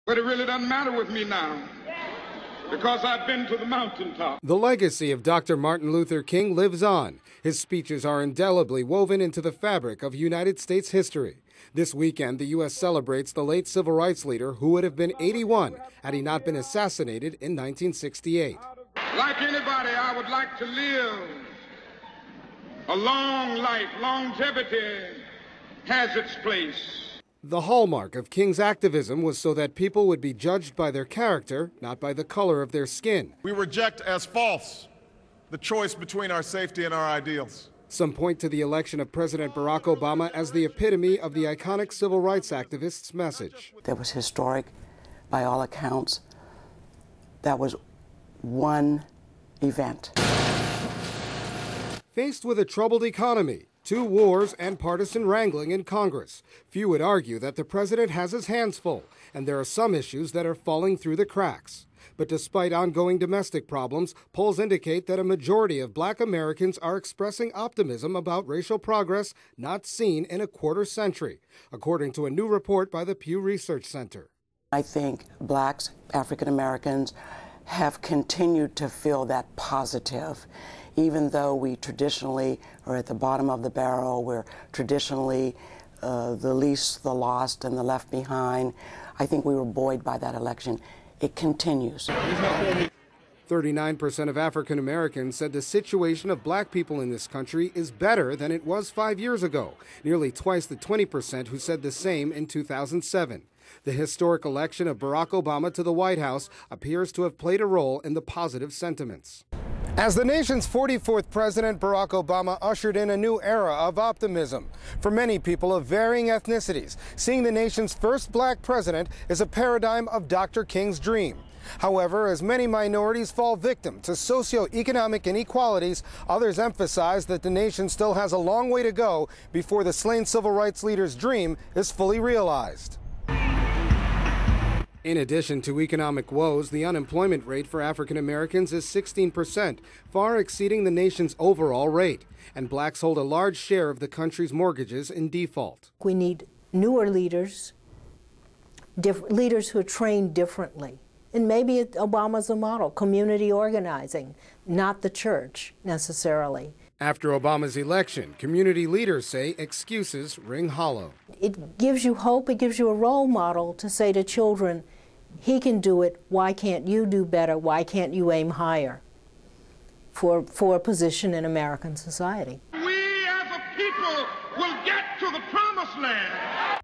But it really doesn't matter with me now, because I've been to the mountaintop. The legacy of Dr. Martin Luther King lives on. His speeches are indelibly woven into the fabric of United States history. This weekend, the U.S. celebrates the late civil rights leader who would have been 81 had he not been assassinated in 1968. Like anybody, I would like to live a long life. Longevity has its place. The hallmark of King's activism was so that people would be judged by their character, not by the color of their skin. We reject as false the choice between our safety and our ideals. Some point to the election of President Barack Obama as the epitome of the iconic civil rights activist's message. That was historic by all accounts. That was one event. Faced with a troubled economy, 2 wars, and partisan wrangling in Congress, few would argue that the president has his hands full, and there are some issues that are falling through the cracks. But despite ongoing domestic problems, polls indicate that a majority of black Americans are expressing optimism about racial progress not seen in a quarter century, according to a new report by the Pew Research Center. I think blacks, African Americans, have continued to feel that positive. Even though we traditionally are at the bottom of the barrel, we're traditionally the least, the lost, and the left behind, I think we were buoyed by that election. It continues. 39% of African Americans said the situation of black people in this country is better than it was 5 years ago, nearly twice the 20% who said the same in 2007. The historic election of Barack Obama to the White House appears to have played a role in the positive sentiments. As the nation's 44th president, Barack Obama ushered in a new era of optimism. For many people of varying ethnicities, seeing the nation's first black president is a paradigm of Dr. King's dream. However, as many minorities fall victim to socioeconomic inequalities, others emphasize that the nation still has a long way to go before the slain civil rights leader's dream is fully realized. In addition to economic woes, the unemployment rate for African Americans is 16%, far exceeding the nation's overall rate. And blacks hold a large share of the country's mortgages in default. We need newer leaders, leaders who are trained differently. And maybe Obama's a model, community organizing, not the church necessarily. After Obama's election, community leaders say excuses ring hollow. It gives you hope, it gives you a role model to say to children, he can do it, why can't you do better, why can't you aim higher for a position in American society? We as a people will get to the promised land.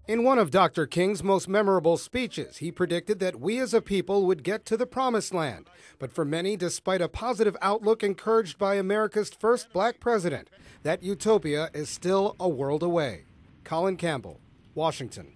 In one of Dr. King's most memorable speeches, he predicted that we as a people would get to the promised land. But for many, despite a positive outlook encouraged by America's first black president, that utopia is still a world away. Colin Campbell, Washington.